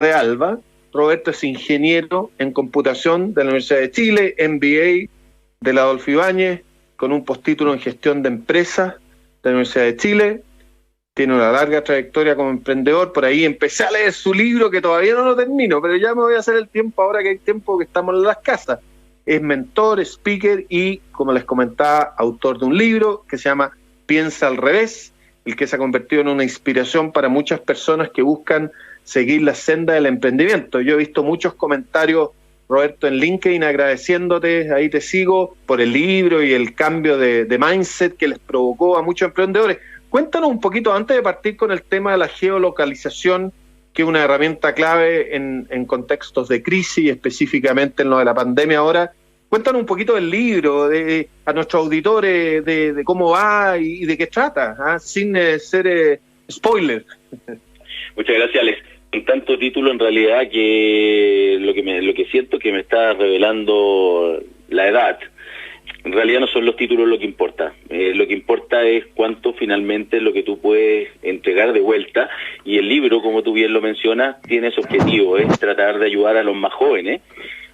de Alba. Roberto es ingeniero en computación de la Universidad de Chile, MBA de la Adolfo Ibáñez, con un postítulo en gestión de empresas de la Universidad de Chile. Tiene una larga trayectoria como emprendedor. Por ahí empecé a leer su libro, que todavía no lo termino, pero ya me voy a hacer el tiempo ahora que hay tiempo que estamos en las casas. Es mentor, speaker y, como les comentaba, autor de un libro que se llama Piensa al revés, el que se ha convertido en una inspiración para muchas personas que buscan seguir la senda del emprendimiento. Yo he visto muchos comentarios, Roberto, en LinkedIn agradeciéndote, ahí te sigo, por el libro y el cambio de mindset que les provocó a muchos emprendedores. Cuéntanos un poquito, antes de partir con el tema de la geolocalización, que es una herramienta clave en contextos de crisis, específicamente en lo de la pandemia ahora. Cuéntanos un poquito del libro, a nuestros auditores, de cómo va y de qué trata, sin ser spoiler. Muchas gracias, Alex. En tanto título, en realidad, que lo que siento que me está revelando la edad. En realidad no son los títulos lo que importa. Lo que importa es cuánto finalmente es lo que tú puedes entregar de vuelta. Y el libro, como tú bien lo mencionas, tiene ese objetivo, es tratar de ayudar a los más jóvenes,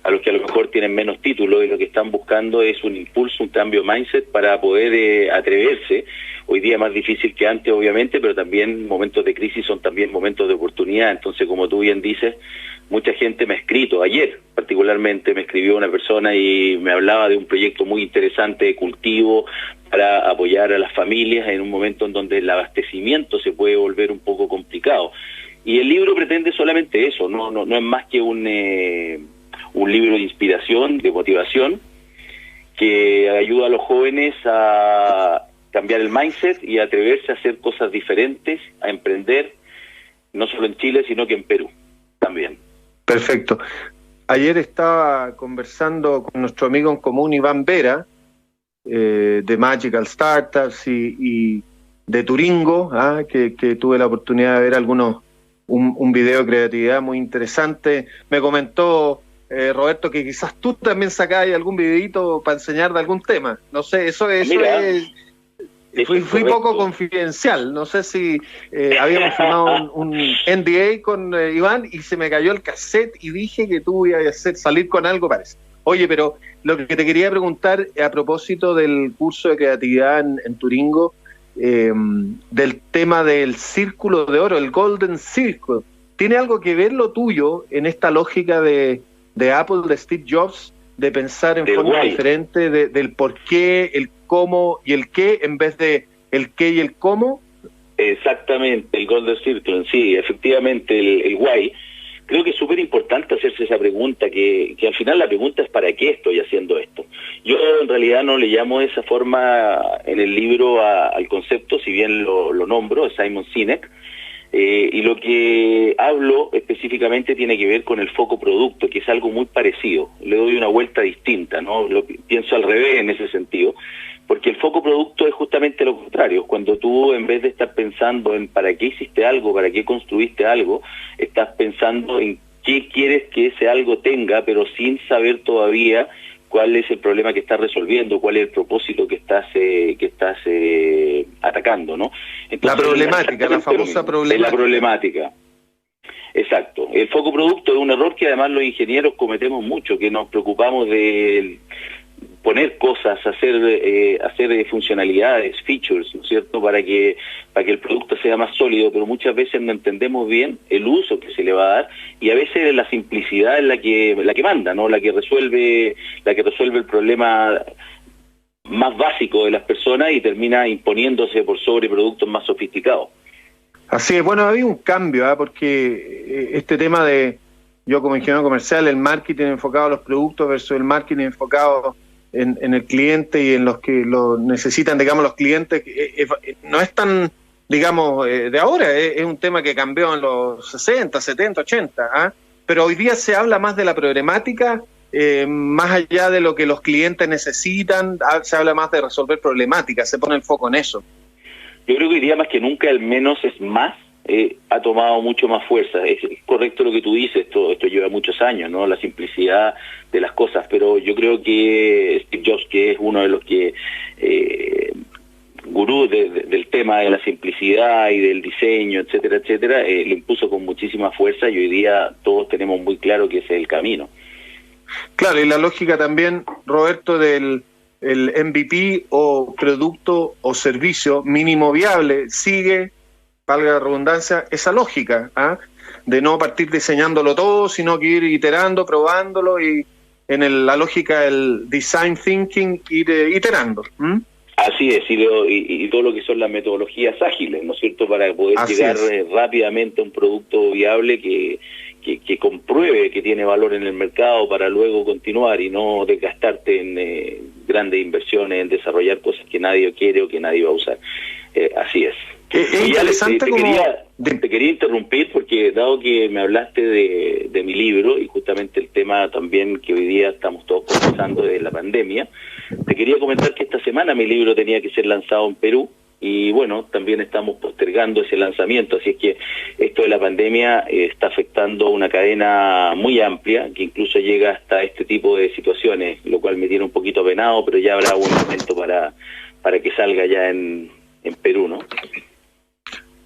a los que a lo mejor tienen menos títulos y lo que están buscando es un impulso, un cambio de mindset para poder atreverse. Hoy día más difícil que antes, obviamente, pero también momentos de crisis son también momentos de oportunidad. Entonces, como tú bien dices, mucha gente me ha escrito. Ayer, particularmente, me escribió una persona y me hablaba de un proyecto muy interesante de cultivo para apoyar a las familias en un momento en donde el abastecimiento se puede volver un poco complicado. Y el libro pretende solamente eso, no es más que un libro de inspiración, de motivación, que ayuda a los jóvenes a cambiar el mindset y a atreverse a hacer cosas diferentes, a emprender, no solo en Chile, sino que en Perú también. Perfecto. Ayer estaba conversando con nuestro amigo en común, Iván Vera, de Magical Startups y de Turingo, que tuve la oportunidad de ver un video de creatividad muy interesante. Me comentó Roberto que quizás tú también sacáis algún videito para enseñar de algún tema. No sé, eso fui poco confidencial. No sé si habíamos firmado un NDA con Iván y se me cayó el cassette y dije que tú ibas a salir con algo, parece. Oye, pero lo que te quería preguntar a propósito del curso de creatividad en Turingo, del tema del círculo de oro, el Golden Circle, ¿tiene algo que ver lo tuyo en esta lógica de Apple, de Steve Jobs, de pensar en forma diferente del por qué, el cómo y el qué, en vez de el qué y el cómo? Exactamente, el Golden Circle, sí, efectivamente, el why. Creo que es súper importante hacerse esa pregunta, que al final la pregunta es ¿para qué estoy haciendo esto? Yo en realidad no le llamo de esa forma en el libro al concepto, si bien lo nombro, Simon Sinek, y lo que hablo específicamente tiene que ver con el foco producto, que es algo muy parecido. Le doy una vuelta distinta, ¿no? Pienso al revés en ese sentido, porque el foco producto es justamente lo contrario. Cuando tú, en vez de estar pensando en para qué hiciste algo, para qué construiste algo, estás pensando en qué quieres que ese algo tenga, pero sin saber todavía cuál es el problema que estás resolviendo, cuál es el propósito que estás atacando, ¿no? Entonces, la problemática, la famosa problemática. La problemática. Exacto. El foco producto es un error que además los ingenieros cometemos mucho, que nos preocupamos de poner cosas, hacer funcionalidades, features, ¿no es cierto?, para que el producto sea más sólido, pero muchas veces no entendemos bien el uso que se le va a dar y a veces la simplicidad es la que manda, ¿no?, la que resuelve el problema más básico de las personas y termina imponiéndose por sobre productos más sofisticados. Así es, bueno, había un cambio, porque este tema de, yo como ingeniero comercial, el marketing enfocado a los productos versus el marketing enfocado en el cliente y en los que lo necesitan, digamos, los clientes, no es tan, digamos, de ahora, es un tema que cambió en los 60, 70, 80, pero hoy día se habla más de la problemática, más allá de lo que los clientes necesitan, se habla más de resolver problemáticas, se pone el foco en eso. Yo creo que hoy día más que nunca el menos es más, ha tomado mucho más fuerza. Es correcto lo que tú dices, esto lleva muchos años, ¿no?, la simplicidad de las cosas, pero yo creo que Steve Jobs, que es uno de los que gurú del tema de la simplicidad y del diseño, etcétera, etcétera, lo impuso con muchísima fuerza y hoy día todos tenemos muy claro que ese es el camino. Claro, y la lógica también, Roberto, del el MVP o producto o servicio mínimo viable sigue, valga la redundancia, esa lógica, de no partir diseñándolo todo, sino que ir iterando, probándolo y en la lógica del design thinking ir iterando. Así es, y todo lo que son las metodologías ágiles, ¿no es cierto?, para poder llegar rápidamente a un producto viable que compruebe que tiene valor en el mercado para luego continuar y no desgastarte en grandes inversiones, en desarrollar cosas que nadie quiere o que nadie va a usar. Así es. Es interesante te quería interrumpir porque dado que me hablaste de mi libro y justamente el tema también que hoy día estamos todos conversando de la pandemia, te quería comentar que esta semana mi libro tenía que ser lanzado en Perú y bueno, también estamos postergando ese lanzamiento, así es que esto de la pandemia está afectando una cadena muy amplia que incluso llega hasta este tipo de situaciones, lo cual me tiene un poquito apenado, pero ya habrá un momento para que salga ya en Perú, ¿no?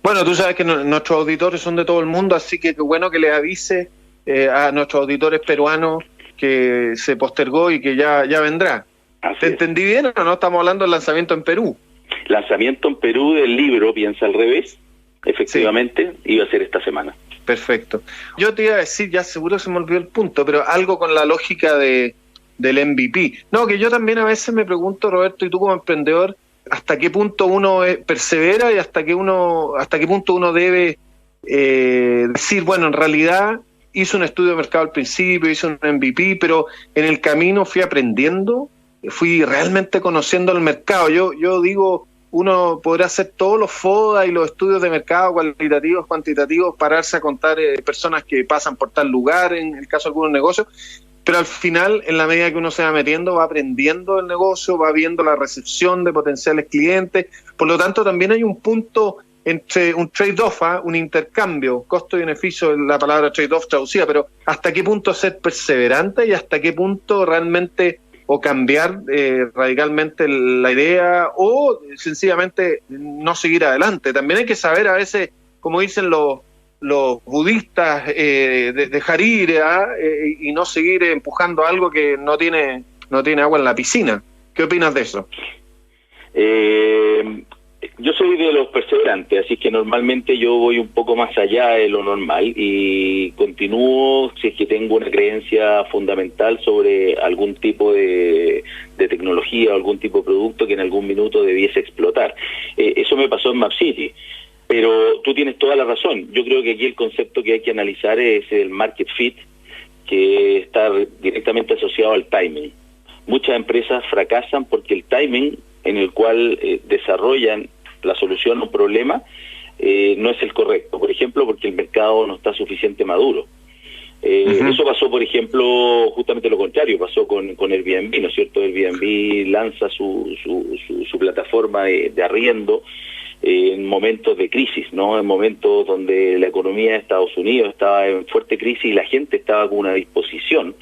Bueno, tú sabes que nuestros auditores son de todo el mundo, así que qué bueno que les avise a nuestros auditores peruanos que se postergó y que ya vendrá. ¿Te entendí bien o no? Estamos hablando del lanzamiento en Perú. Lanzamiento en Perú del libro Piensa al Revés, efectivamente, iba a ser esta semana. Perfecto. Yo te iba a decir, ya seguro se me olvidó el punto, pero algo con la lógica del MVP. No, que yo también a veces me pregunto, Roberto, y tú como emprendedor, hasta qué punto uno persevera y hasta qué punto uno debe decir, bueno, en realidad hice un estudio de mercado al principio, hice un MVP, pero en el camino fui aprendiendo, fui realmente conociendo el mercado. Yo digo, uno podrá hacer todos los FODA y los estudios de mercado cualitativos, cuantitativos, pararse a contar personas que pasan por tal lugar, en el caso de algunos negocios, pero al final, en la medida que uno se va metiendo, va aprendiendo el negocio, va viendo la recepción de potenciales clientes. Por lo tanto, también hay un punto entre un trade-off, un intercambio, costo y beneficio, la palabra trade-off traducida, pero hasta qué punto ser perseverante y hasta qué punto realmente o cambiar radicalmente la idea o sencillamente no seguir adelante. También hay que saber a veces, como dicen los budistas, dejar ir y no seguir empujando algo que no tiene agua en la piscina. ¿Qué opinas de eso? Yo soy de los perseverantes, así que normalmente yo voy un poco más allá de lo normal y continúo si es que tengo una creencia fundamental sobre algún tipo de tecnología o algún tipo de producto que en algún minuto debiese explotar. Eso me pasó en MapCity. Pero tú tienes toda la razón. Yo creo que aquí el concepto que hay que analizar es el market fit, que está directamente asociado al timing. Muchas empresas fracasan porque el timing en el cual desarrollan la solución a un problema no es el correcto. Por ejemplo, porque el mercado no está suficiente maduro. Eso pasó, por ejemplo, justamente lo contrario, pasó con Airbnb, ¿no es cierto? Airbnb lanza su plataforma de arriendo en momentos de crisis, ¿no? En momentos donde la economía de Estados Unidos estaba en fuerte crisis y la gente estaba con una disposición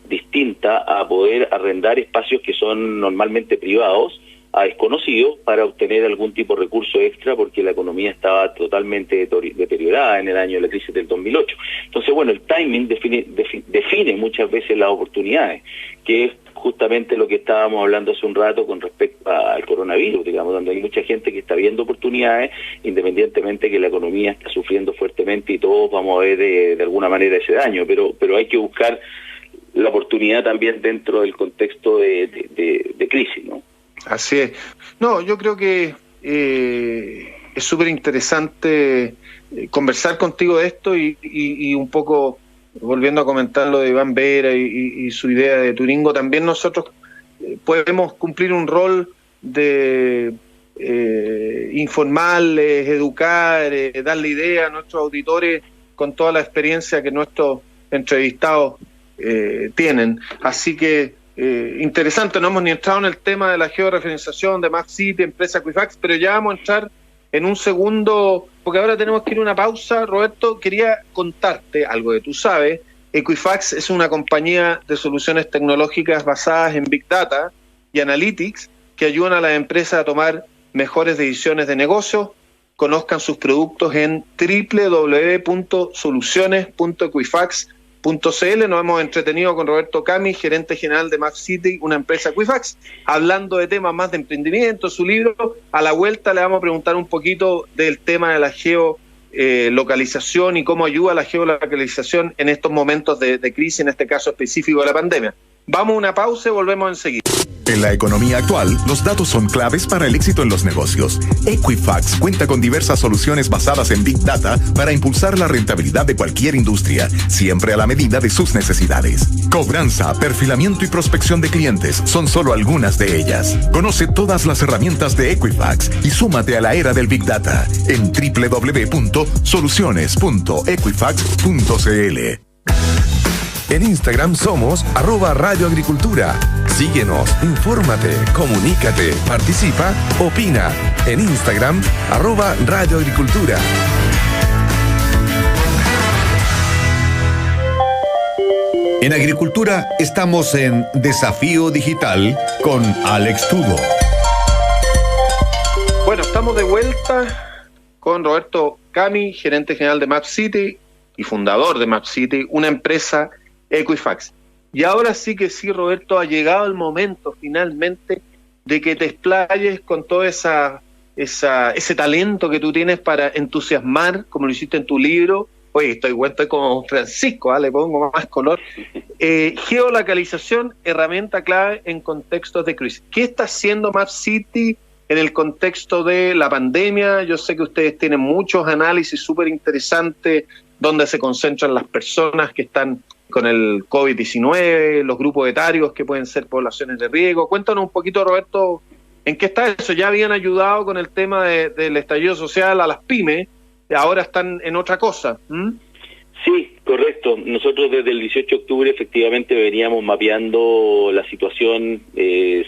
distinta a poder arrendar espacios que son normalmente privados a desconocidos para obtener algún tipo de recurso extra porque la economía estaba totalmente deteriorada en el año de la crisis del 2008. Entonces, bueno, el timing define muchas veces las oportunidades, que es justamente lo que estábamos hablando hace un rato con respecto al coronavirus, digamos, donde hay mucha gente que está viendo oportunidades, independientemente que la economía está sufriendo fuertemente y todos vamos a ver de alguna manera ese daño, pero hay que buscar la oportunidad también dentro del contexto de crisis, ¿no? Así es. No, yo creo que es súper interesante conversar contigo de esto y un poco, volviendo a comentar lo de Iván Vera y su idea de Turingo, también nosotros podemos cumplir un rol de informarles, educar, darle idea a nuestros auditores con toda la experiencia que nuestros entrevistados tienen. Así que interesante, no hemos ni entrado en el tema de la georreferenciación de MapCity, empresa Equifax, pero ya vamos a entrar en un segundo, porque ahora tenemos que ir a una pausa. Roberto, quería contarte algo que tú sabes. Equifax es una compañía de soluciones tecnológicas basadas en Big Data y Analytics que ayudan a las empresas a tomar mejores decisiones de negocio. Conozcan sus productos en www.soluciones.equifax.cl. Nos hemos entretenido con Roberto Cami, gerente general de MapCity, una empresa Equifax, hablando de temas más de emprendimiento, su libro. A la vuelta le vamos a preguntar un poquito del tema de la geolocalización y cómo ayuda la geolocalización en estos momentos de crisis, en este caso específico de la pandemia. Vamos a una pausa y volvemos enseguida. En la economía actual, los datos son claves para el éxito en los negocios. Equifax cuenta con diversas soluciones basadas en Big Data para impulsar la rentabilidad de cualquier industria, siempre a la medida de sus necesidades. Cobranza, perfilamiento y prospección de clientes son solo algunas de ellas. Conoce todas las herramientas de Equifax y súmate a la era del Big Data en www.soluciones.equifax.cl. En Instagram somos @radioagricultura. Síguenos, infórmate, comunícate, participa, opina. En Instagram, @radioagricultura. En Agricultura estamos en Desafío Digital con Alex Tudo. Bueno, estamos de vuelta con Roberto Cami, gerente general de MapCity y fundador de MapCity, una empresa Equifax. Y ahora sí que sí, Roberto, ha llegado el momento finalmente de que te explayes con todo ese talento que tú tienes para entusiasmar, como lo hiciste en tu libro. Oye, estoy como Francisco, le pongo más color. Geolocalización, herramienta clave en contextos de crisis. ¿Qué está haciendo MapCity en el contexto de la pandemia? Yo sé que ustedes tienen muchos análisis súper interesantes donde se concentran las personas que están con el COVID-19, los grupos etarios que pueden ser poblaciones de riesgo. Cuéntanos un poquito, Roberto, ¿en qué está eso? Ya habían ayudado con el tema del estallido social a las pymes, ahora están en otra cosa. Sí, correcto. Nosotros desde el 18 de octubre efectivamente veníamos mapeando la situación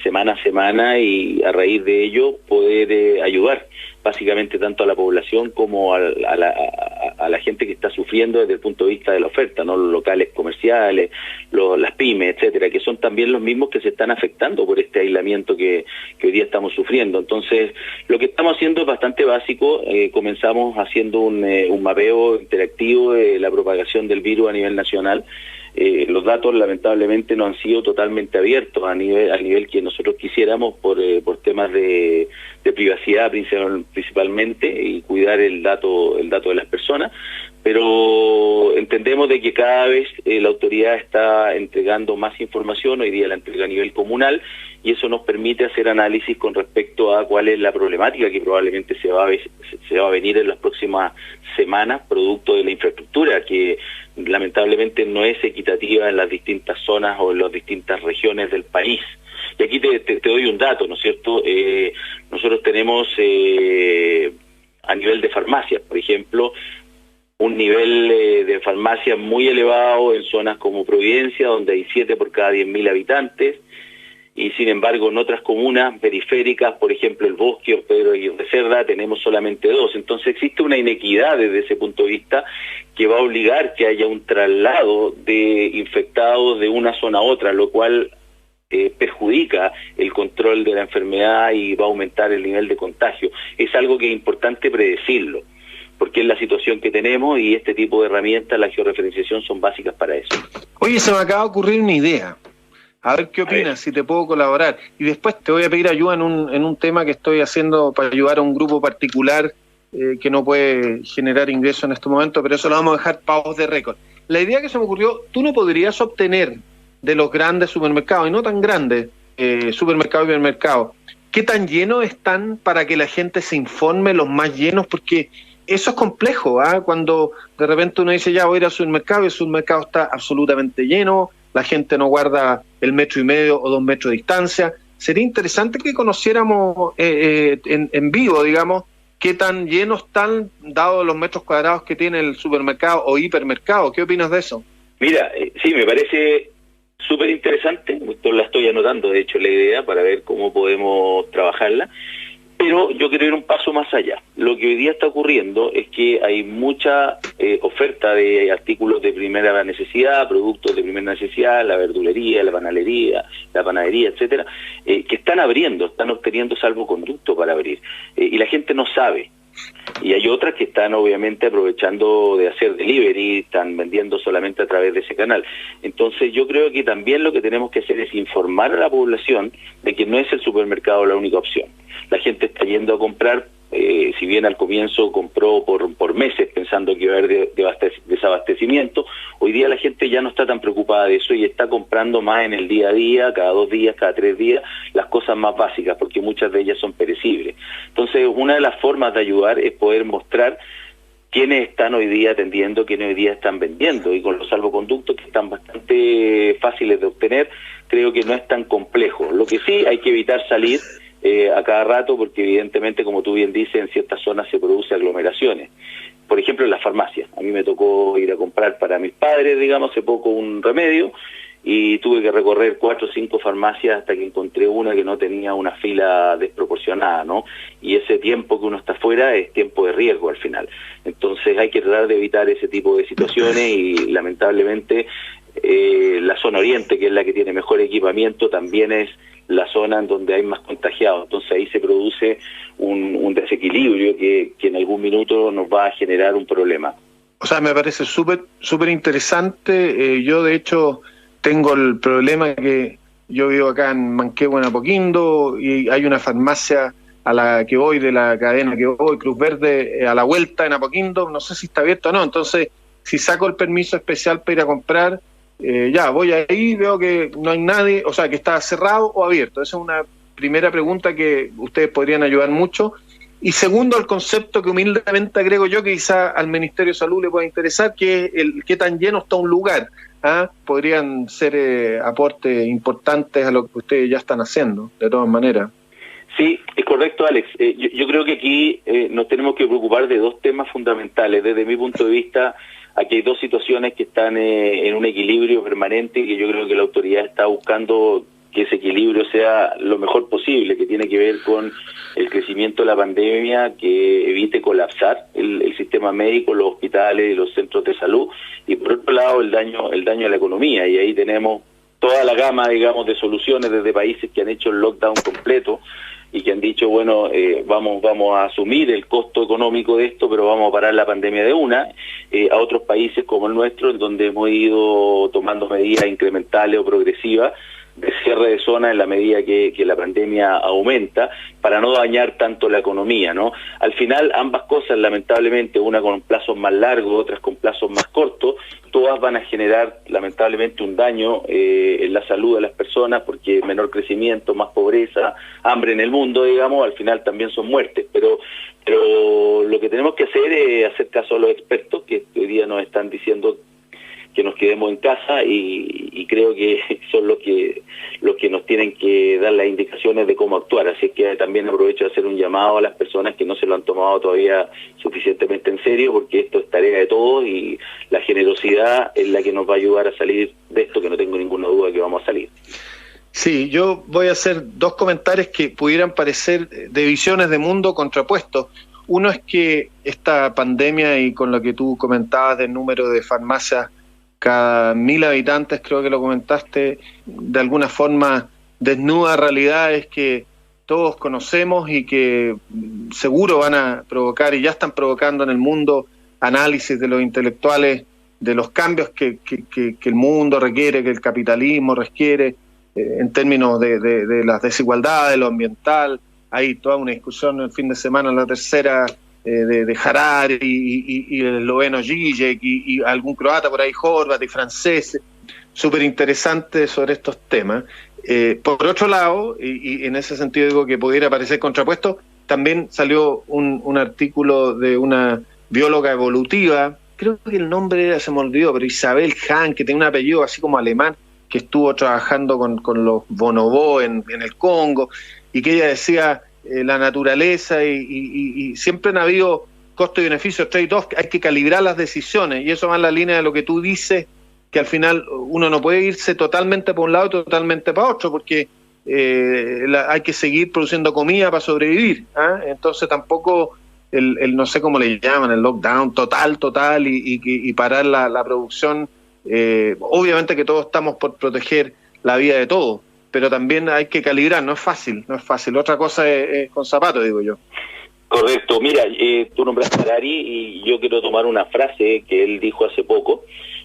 semana a semana y a raíz de ello poder ayudar básicamente tanto a la población como a la gente que está sufriendo desde el punto de vista de la oferta, ¿no? Los locales comerciales, las pymes, etcétera, que son también los mismos que se están afectando por este aislamiento que hoy día estamos sufriendo. Entonces, lo que estamos haciendo es bastante básico. Comenzamos haciendo un mapeo interactivo de la propagación del virus a nivel nacional. Los datos lamentablemente no han sido totalmente abiertos a nivel que nosotros quisiéramos por temas de privacidad principalmente y cuidar el dato de las personas, pero entendemos de que cada vez la autoridad está entregando más información. Hoy día la entrega a nivel comunal y eso nos permite hacer análisis con respecto a cuál es la problemática que probablemente se va a venir en las próximas semanas producto de la infraestructura que lamentablemente no es equitativa en las distintas zonas o en las distintas regiones del país. Y aquí te doy un dato, ¿no es cierto? Nosotros tenemos a nivel de farmacias, por ejemplo, un nivel de farmacias muy elevado en zonas como Providencia, donde hay 7 por cada 10.000 habitantes, y sin embargo en otras comunas periféricas, por ejemplo el Bosque o Pedro Aguirre Cerda, tenemos solamente 2. Entonces existe una inequidad desde ese punto de vista que va a obligar que haya un traslado de infectados de una zona a otra, lo cual perjudica el control de la enfermedad y va a aumentar el nivel de contagio. Es algo que es importante predecirlo, porque es la situación que tenemos y este tipo de herramientas, la georreferenciación, son básicas para eso. Oye, se me acaba de ocurrir una idea. A ver qué opinas, si te puedo colaborar. Y después te voy a pedir ayuda en un tema que estoy haciendo para ayudar a un grupo particular que no puede generar ingresos en este momento, pero eso lo vamos a dejar para off the record. La idea que se me ocurrió, tú no podrías obtener de los grandes supermercados, y no tan grandes, supermercados y hipermercados, ¿qué tan llenos están para que la gente se informe, los más llenos? Porque eso es complejo, cuando de repente uno dice, ya voy a ir al supermercado y el supermercado está absolutamente lleno, la gente no guarda el 1,5 metros o 2 metros de distancia. Sería interesante que conociéramos en vivo, digamos, qué tan llenos están, dados los metros cuadrados que tiene el supermercado o hipermercado. ¿Qué opinas de eso? Mira, sí, me parece súper interesante. Esto la estoy anotando, de hecho, la idea para ver cómo podemos trabajarla. Pero yo quiero ir un paso más allá. Lo que hoy día está ocurriendo es que hay mucha oferta de artículos de primera necesidad, productos de primera necesidad, la verdulería, la panadería, etcétera, que están abriendo, están obteniendo salvoconducto para abrir, y la gente no sabe. Y hay otras que están obviamente aprovechando de hacer delivery, están vendiendo solamente a través de ese canal. Entonces yo creo que también lo que tenemos que hacer es informar a la población de que no es el supermercado la única opción. La gente está yendo a comprar, si bien al comienzo compró por meses pensando que iba a haber desabastecimiento, hoy día la gente ya no está tan preocupada de eso y está comprando más en el día a día, cada 2 días, cada 3 días, las cosas más básicas, porque muchas de ellas son perecibles. Entonces, una de las formas de ayudar es poder mostrar quiénes están hoy día atendiendo, quiénes hoy día están vendiendo, y con los salvoconductos que están bastante fáciles de obtener, creo que no es tan complejo. Lo que sí hay que evitar salir a cada rato, porque evidentemente, como tú bien dices, en ciertas zonas se producen aglomeraciones. Por ejemplo, en las farmacias. A mí me tocó ir a comprar para mis padres, digamos, hace poco un remedio, y tuve que recorrer 4 o 5 farmacias hasta que encontré una que no tenía una fila desproporcionada, ¿no? Y ese tiempo que uno está afuera es tiempo de riesgo al final. Entonces hay que tratar de evitar ese tipo de situaciones, y lamentablemente la zona oriente, que es la que tiene mejor equipamiento, también es la zona en donde hay más contagiados. Entonces ahí se produce un desequilibrio que en algún minuto nos va a generar un problema. O sea, me parece súper interesante. Yo, de hecho, tengo el problema que yo vivo acá en Manquehue, en Apoquindo, y hay una farmacia a la que voy, de la cadena que voy, Cruz Verde, a la vuelta en Apoquindo, no sé si está abierto o no. Entonces, si saco el permiso especial para ir a comprar, ya voy ahí, veo que no hay nadie, o sea, que está cerrado o abierto. Esa es una primera pregunta que ustedes podrían ayudar mucho. Y segundo, el concepto que humildemente agrego yo, que quizá al Ministerio de Salud le pueda interesar, que es qué tan lleno está un lugar. Podrían ser aportes importantes a lo que ustedes ya están haciendo, de todas maneras. Sí, es correcto, Alex. Yo creo que aquí nos tenemos que preocupar de 2 temas fundamentales. Desde mi punto de vista, aquí hay 2 situaciones que están en un equilibrio permanente, y que yo creo que la autoridad está buscando que ese equilibrio sea lo mejor posible, que tiene que ver con el crecimiento de la pandemia, que evite colapsar el sistema médico, los hospitales y los centros de salud, y por otro lado el daño a la economía. Y ahí tenemos toda la gama, digamos, de soluciones desde países que han hecho el lockdown completo y que han dicho, bueno, vamos a asumir el costo económico de esto, pero vamos a parar la pandemia de una, a otros países como el nuestro, en donde hemos ido tomando medidas incrementales o progresivas de cierre de zonas en la medida que la pandemia aumenta, para no dañar tanto la economía, ¿no? Al final, ambas cosas, lamentablemente, una con plazos más largos, otras con plazos más cortos, todas van a generar, lamentablemente, un daño en la salud de las personas, porque menor crecimiento, más pobreza, hambre en el mundo, digamos, al final también son muertes. Pero lo que tenemos que hacer es hacer caso a los expertos, que hoy día nos están diciendo que nos quedemos en casa, y creo que son los que nos tienen que dar las indicaciones de cómo actuar. Así que también aprovecho de hacer un llamado a las personas que no se lo han tomado todavía suficientemente en serio, porque esto es tarea de todos, y la generosidad es la que nos va a ayudar a salir de esto, que no tengo ninguna duda que vamos a salir. Sí, yo voy a hacer 2 comentarios que pudieran parecer de visiones de mundo contrapuestos. Uno es que esta pandemia, y con lo que tú comentabas del número de farmacias cada 1000 habitantes, creo que lo comentaste, de alguna forma desnuda realidades que todos conocemos y que seguro van a provocar, y ya están provocando en el mundo, análisis de los intelectuales, de los cambios que el mundo requiere, que el capitalismo requiere, en términos de las desigualdades, de lo ambiental. Hay toda una discusión el fin de semana en la tercera, de Harari y el esloveno Žižek y algún croata por ahí, Horvat, y francés, súper interesante sobre estos temas. Por otro lado, y en ese sentido digo que pudiera parecer contrapuesto, también salió un artículo de una bióloga evolutiva, creo que el nombre se me olvidó, pero Isabel Hahn, que tiene un apellido así como alemán, que estuvo trabajando con los bonobos en el Congo, y que ella decía, la naturaleza y siempre han habido costo y beneficio, trade-off, hay que calibrar las decisiones, y eso va en la línea de lo que tú dices, que al final uno no puede irse totalmente para un lado y totalmente para otro, porque hay que seguir produciendo comida para sobrevivir, ¿ah? Entonces tampoco el no sé cómo le llaman, el lockdown total y parar la producción. Obviamente que todos estamos por proteger la vida de todos, pero también hay que calibrar, no es fácil. Otra cosa es con zapatos, digo yo. Correcto. Mira, tú nombraste a Harari y yo quiero tomar una frase que él dijo hace poco,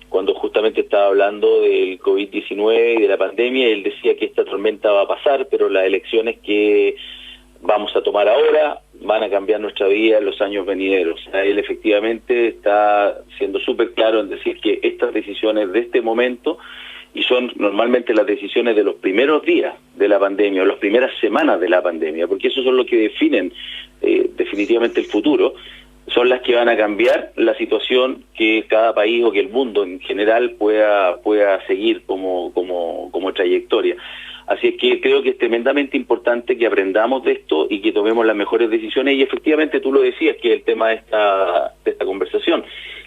cuando justamente estaba hablando del COVID-19 y de la pandemia. Él decía que esta tormenta va a pasar, pero las elecciones que vamos a tomar ahora van a cambiar nuestra vida en los años venideros. O sea, él efectivamente está siendo súper claro en decir que estas decisiones de este momento, y son normalmente las decisiones de los primeros días de la pandemia o las primeras semanas de la pandemia, porque esos son los que definen definitivamente el futuro, son las que van a cambiar la situación que cada país o que el mundo en general pueda seguir como trayectoria. Así es que creo que es tremendamente importante que aprendamos de esto y que tomemos las mejores decisiones, y efectivamente tú lo decías, que el tema de esta conversación,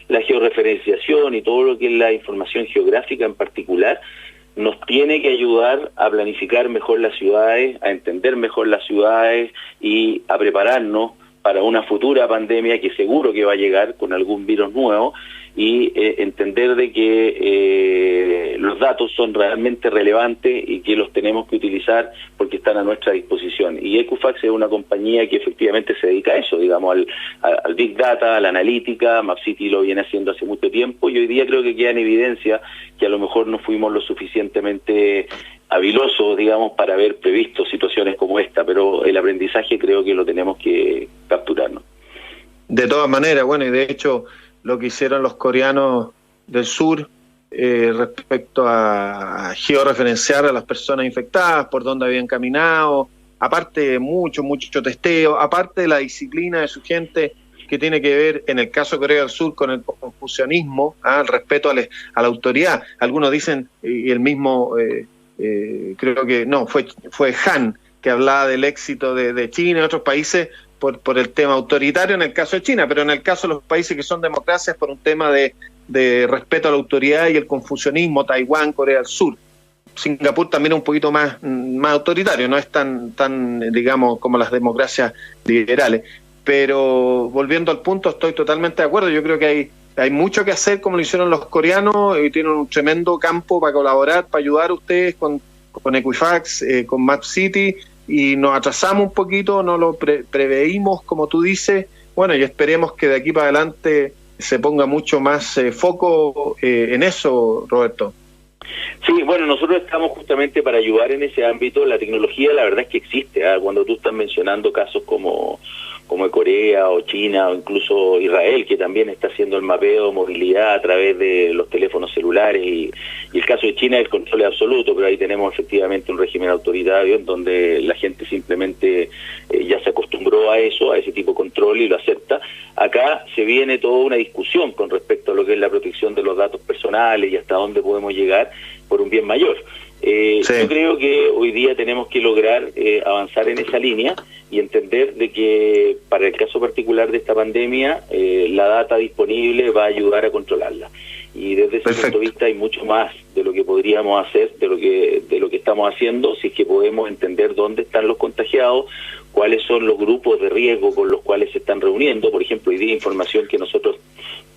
la georreferenciación y todo lo que es la información geográfica en particular, nos tiene que ayudar a planificar mejor las ciudades, a entender mejor las ciudades y a prepararnos para una futura pandemia que seguro que va a llegar con algún virus nuevo, y entender de que los datos son realmente relevantes y que los tenemos que utilizar porque están a nuestra disposición. Y Equifax es una compañía que efectivamente se dedica a eso, digamos, al Big Data, a la analítica. MapCity lo viene haciendo hace mucho tiempo, y hoy día creo que queda en evidencia que a lo mejor no fuimos lo suficientemente habilosos, digamos, para haber previsto situaciones como esta, pero el aprendizaje creo que lo tenemos que capturar, ¿no? De todas maneras, bueno, y de hecho lo que hicieron los coreanos del sur respecto a georreferenciar a las personas infectadas, por dónde habían caminado, aparte mucho testeo, aparte de la disciplina de su gente que tiene que ver, en el caso de Corea del Sur, con el confucianismo, el respeto a la autoridad. Algunos dicen, y el mismo, creo que no, fue Han, que hablaba del éxito de China y otros países por el tema autoritario en el caso de China, pero en el caso de los países que son democracias por un tema de respeto a la autoridad y el confucianismo, Taiwán, Corea del Sur. Singapur también es un poquito más autoritario, no es tan digamos como las democracias liberales. Pero volviendo al punto, estoy totalmente de acuerdo. Yo creo que hay mucho que hacer, como lo hicieron los coreanos, y tienen un tremendo campo para colaborar, para ayudar a ustedes con Equifax, con MapCity, y nos atrasamos un poquito, no lo preveímos, como tú dices. Bueno, y esperemos que de aquí para adelante se ponga mucho más foco en eso, Roberto. Sí, bueno, nosotros estamos justamente para ayudar en ese ámbito. La tecnología, la verdad es que existe. Cuando tú estás mencionando casos como Corea o China o incluso Israel, que también está haciendo el mapeo de movilidad a través de los teléfonos celulares, y el caso de China es el control absoluto, pero ahí tenemos efectivamente un régimen autoritario en donde la gente simplemente ya se acostumbró a eso, a ese tipo de control, y lo acepta. Acá se viene toda una discusión con respecto a lo que es la protección de los datos personales y hasta dónde podemos llegar por un bien mayor. Sí. Yo creo que hoy día tenemos que lograr avanzar en esa línea y entender de que para el caso particular de esta pandemia, la data disponible va a ayudar a controlarla. Y desde ese punto de vista hay mucho más de lo que podríamos hacer, de lo que estamos haciendo, si es que podemos entender dónde están los contagiados, cuáles son los grupos de riesgo con los cuales se están reuniendo. Por ejemplo, hoy día información que nosotros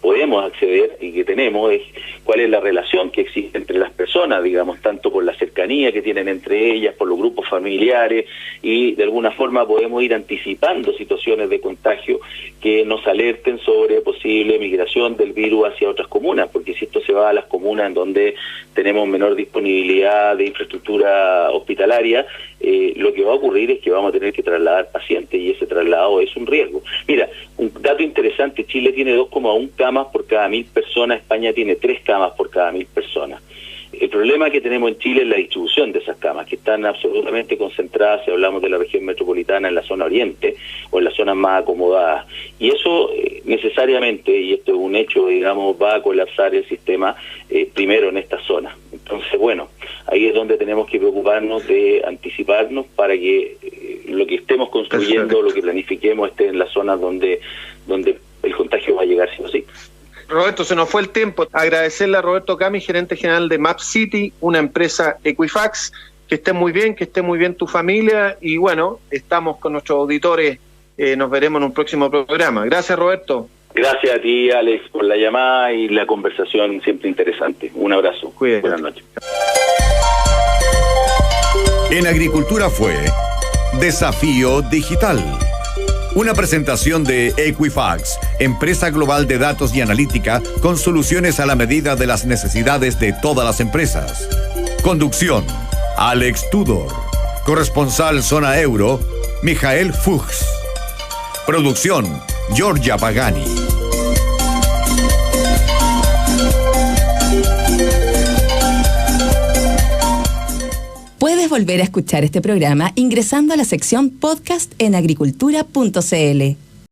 podemos acceder y que tenemos es cuál es la relación que existe entre las personas, digamos, tanto por la cercanía que tienen entre ellas, por los grupos familiares, y de alguna forma podemos ir anticipando situaciones de contagio que nos alerten sobre posible migración del virus hacia otras comunas, porque si esto se va a las comunas en donde tenemos menor disponibilidad de infraestructura hospitalaria, lo que va a ocurrir es que vamos a tener que trasladar pacientes, y ese traslado es un riesgo. Mira, un dato interesante: Chile tiene 2,1 camas por cada 1.000 personas, España tiene 3 camas por cada 1.000 personas. El problema que tenemos en Chile es la distribución de esas camas, que están absolutamente concentradas, si hablamos de la región metropolitana, en la zona oriente o en las zonas más acomodadas. Y eso necesariamente, y esto es un hecho, digamos, va a colapsar el sistema primero en esta zona. Entonces, bueno, ahí es donde tenemos que preocuparnos de anticiparnos para que lo que estemos construyendo, lo que planifiquemos, esté en las zonas donde el contagio va a llegar sí o sí. Roberto, se nos fue el tiempo. Agradecerle a Roberto Cami, gerente general de MapCity, una empresa Equifax, que estés muy bien, que esté muy bien tu familia y bueno, estamos con nuestros auditores, nos veremos en un próximo programa. Gracias, Roberto. Gracias a ti, Alex, por la llamada y la conversación siempre interesante. Un abrazo. Cuídate. Buenas noches. En Agricultura fue Desafío Digital. Una presentación de Equifax, empresa global de datos y analítica con soluciones a la medida de las necesidades de todas las empresas. Conducción, Alex Tudor. Corresponsal Zona Euro, Mijael Fuchs. Producción, Giorgia Pagani. Puedes volver a escuchar este programa ingresando a la sección podcast en agricultura.cl.